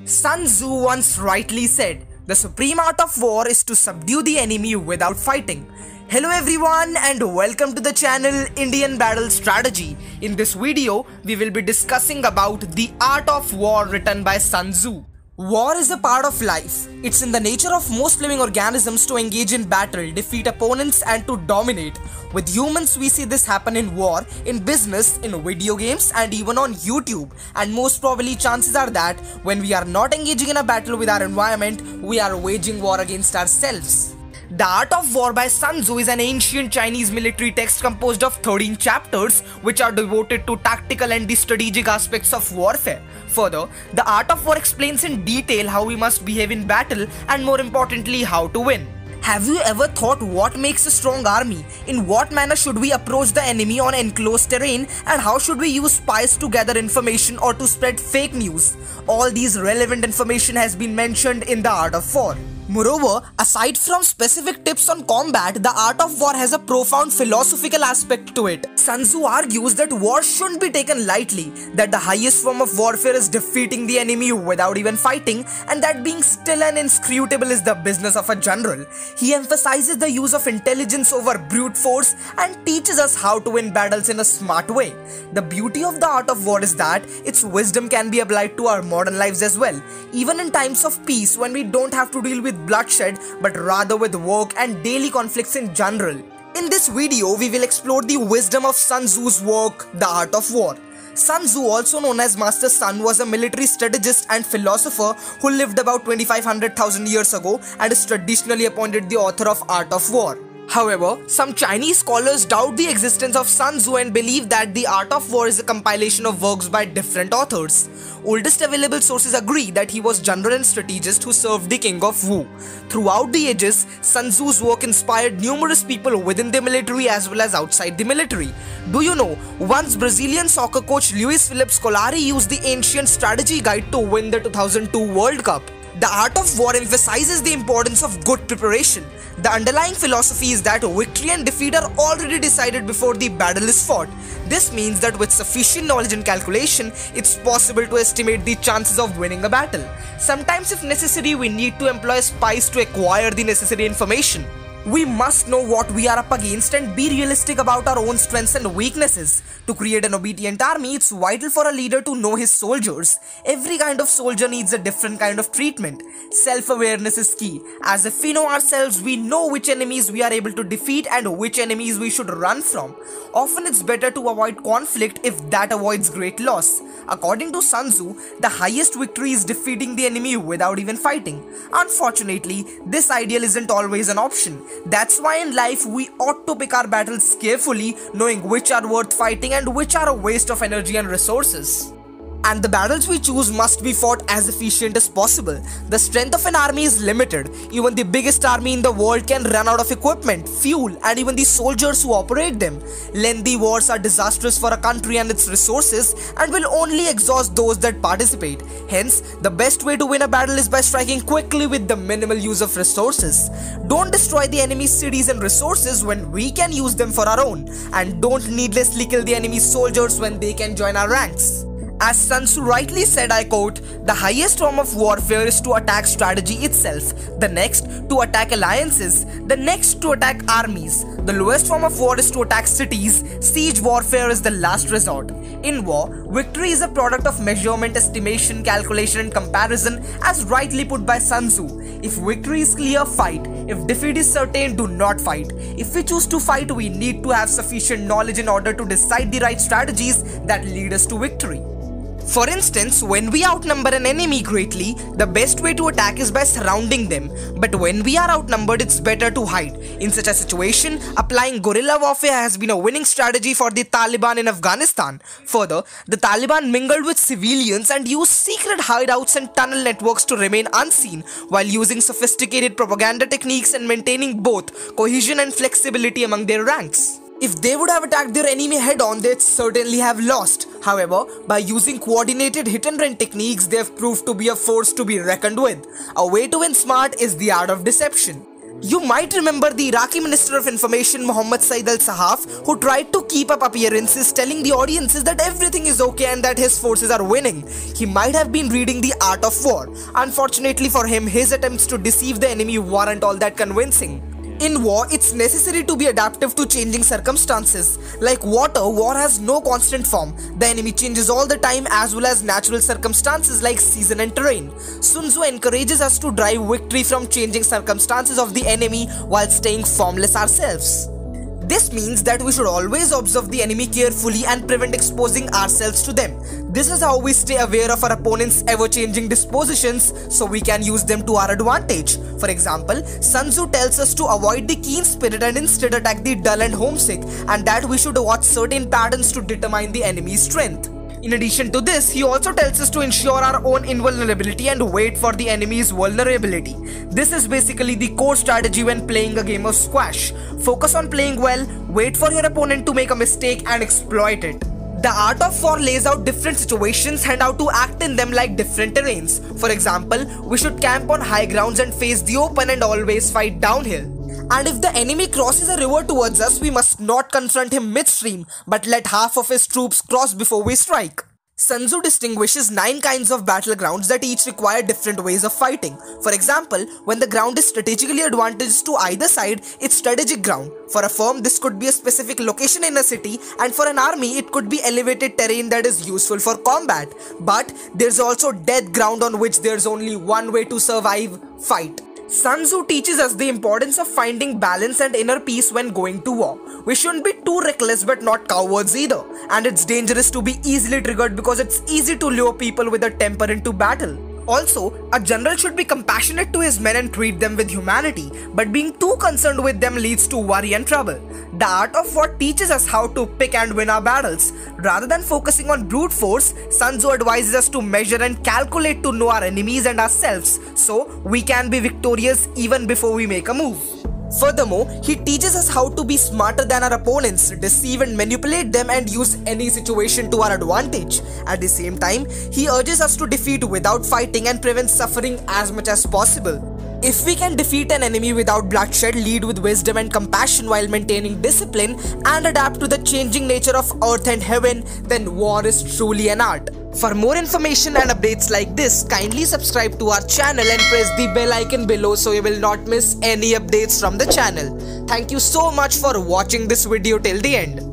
Sun Tzu once rightly said, "The supreme art of war is to subdue the enemy without fighting." Hello everyone and welcome to the channel Indian Battle Strategy. In this video, we will be discussing about The Art of War written by Sun Tzu. War is a part of life. It's in the nature of most living organisms to engage in battle, defeat opponents and to dominate. With humans, we see this happen in war, in business, in video games and even on YouTube. And most probably chances are that when we are not engaging in a battle with our environment, we are waging war against ourselves. The Art of War by Sun Tzu is an ancient Chinese military text composed of 13 chapters which are devoted to tactical and the strategic aspects of warfare. Further, the Art of War explains in detail how we must behave in battle and more importantly how to win. Have you ever thought what makes a strong army? In what manner should we approach the enemy on enclosed terrain? And how should we use spies to gather information or to spread fake news? All these relevant information has been mentioned in the Art of War. Moreover, aside from specific tips on combat, the Art of War has a profound philosophical aspect to it. Sun Tzu argues that war shouldn't be taken lightly, that the highest form of warfare is defeating the enemy without even fighting, and that being still and inscrutable is the business of a general. He emphasizes the use of intelligence over brute force and teaches us how to win battles in a smart way. The beauty of the Art of War is that its wisdom can be applied to our modern lives as well, even in times of peace when we don't have to deal with bloodshed but rather with work and daily conflicts in general. In this video, we will explore the wisdom of Sun Tzu's work, The Art of War. Sun Tzu, also known as Master Sun, was a military strategist and philosopher who lived about 2500,000 years ago and is traditionally appointed the author of Art of War. However, some Chinese scholars doubt the existence of Sun Tzu and believe that the Art of War is a compilation of works by different authors. Oldest available sources agree that he was general and strategist who served the king of Wu. Throughout the ages, Sun Tzu's work inspired numerous people within the military as well as outside the military. Do you know, once Brazilian soccer coach Luis Felipe Scolari used the ancient strategy guide to win the 2002 World Cup. The Art of War emphasizes the importance of good preparation. The underlying philosophy is that victory and defeat are already decided before the battle is fought. This means that with sufficient knowledge and calculation, it's possible to estimate the chances of winning a battle. Sometimes, if necessary, we need to employ spies to acquire the necessary information. We must know what we are up against and be realistic about our own strengths and weaknesses. To create an obedient army, it's vital for a leader to know his soldiers. Every kind of soldier needs a different kind of treatment. Self-awareness is key. As if we know ourselves, we know which enemies we are able to defeat and which enemies we should run from. Often it's better to avoid conflict if that avoids great loss. According to Sun Tzu, the highest victory is defeating the enemy without even fighting. Unfortunately, this ideal isn't always an option. That's why in life we ought to pick our battles carefully, knowing which are worth fighting and which are a waste of energy and resources. And the battles we choose must be fought as efficient as possible. The strength of an army is limited. Even the biggest army in the world can run out of equipment, fuel, and even the soldiers who operate them. Lengthy wars are disastrous for a country and its resources and will only exhaust those that participate. Hence, the best way to win a battle is by striking quickly with the minimal use of resources. Don't destroy the enemy's cities and resources when we can use them for our own. And don't needlessly kill the enemy's soldiers when they can join our ranks. As Sun Tzu rightly said, I quote, "The highest form of warfare is to attack strategy itself, the next to attack alliances, the next to attack armies. The lowest form of war is to attack cities. Siege warfare is the last resort." In war, victory is a product of measurement, estimation, calculation and comparison, as rightly put by Sun Tzu. If victory is clear, fight. If defeat is certain, do not fight. If we choose to fight, we need to have sufficient knowledge in order to decide the right strategies that lead us to victory. For instance, when we outnumber an enemy greatly, the best way to attack is by surrounding them. But when we are outnumbered, it's better to hide. In such a situation, applying guerrilla warfare has been a winning strategy for the Taliban in Afghanistan. Further, the Taliban mingled with civilians and used secret hideouts and tunnel networks to remain unseen, while using sophisticated propaganda techniques and maintaining both cohesion and flexibility among their ranks. If they would have attacked their enemy head-on, they'd certainly have lost. However, by using coordinated hit-and-run techniques, they have proved to be a force to be reckoned with. A way to win smart is the art of deception. You might remember the Iraqi Minister of Information Mohammad Said al-Sahaf, who tried to keep up appearances telling the audiences that everything is okay and that his forces are winning. He might have been reading The Art of War. Unfortunately for him, his attempts to deceive the enemy weren't all that convincing. In war, it's necessary to be adaptive to changing circumstances. Like water, war has no constant form. The enemy changes all the time, as well as natural circumstances like season and terrain. Sun Tzu encourages us to drive victory from changing circumstances of the enemy while staying formless ourselves. This means that we should always observe the enemy carefully and prevent exposing ourselves to them. This is how we stay aware of our opponent's ever-changing dispositions so we can use them to our advantage. For example, Sun Tzu tells us to avoid the keen spirit and instead attack the dull and homesick, and that we should watch certain patterns to determine the enemy's strength. In addition to this, he also tells us to ensure our own invulnerability and wait for the enemy's vulnerability. This is basically the core strategy when playing a game of squash. Focus on playing well, wait for your opponent to make a mistake and exploit it. The Art of War lays out different situations and how to act in them like different terrains. For example, we should camp on high grounds and face the open and always fight downhill. And if the enemy crosses a river towards us, we must not confront him midstream, but let half of his troops cross before we strike. Sun Tzu distinguishes 9 kinds of battlegrounds that each require different ways of fighting. For example, when the ground is strategically advantageous to either side, it's strategic ground. For a firm, this could be a specific location in a city, and for an army, it could be elevated terrain that is useful for combat. But there's also death ground on which there's only one way to survive: fight. Sun Tzu teaches us the importance of finding balance and inner peace when going to war. We shouldn't be too reckless but not cowards either. And it's dangerous to be easily triggered because it's easy to lure people with a temper into battle. Also, a general should be compassionate to his men and treat them with humanity, but being too concerned with them leads to worry and trouble. The Art of War teaches us how to pick and win our battles. Rather than focusing on brute force, Sun Tzu advises us to measure and calculate to know our enemies and ourselves, so we can be victorious even before we make a move. Furthermore, he teaches us how to be smarter than our opponents, deceive and manipulate them, and use any situation to our advantage. At the same time, he urges us to defeat without fighting and prevent suffering as much as possible. If we can defeat an enemy without bloodshed, lead with wisdom and compassion while maintaining discipline, and adapt to the changing nature of earth and heaven, then war is truly an art. For more information and updates like this, kindly subscribe to our channel and press the bell icon below so you will not miss any updates from the channel. Thank you so much for watching this video till the end.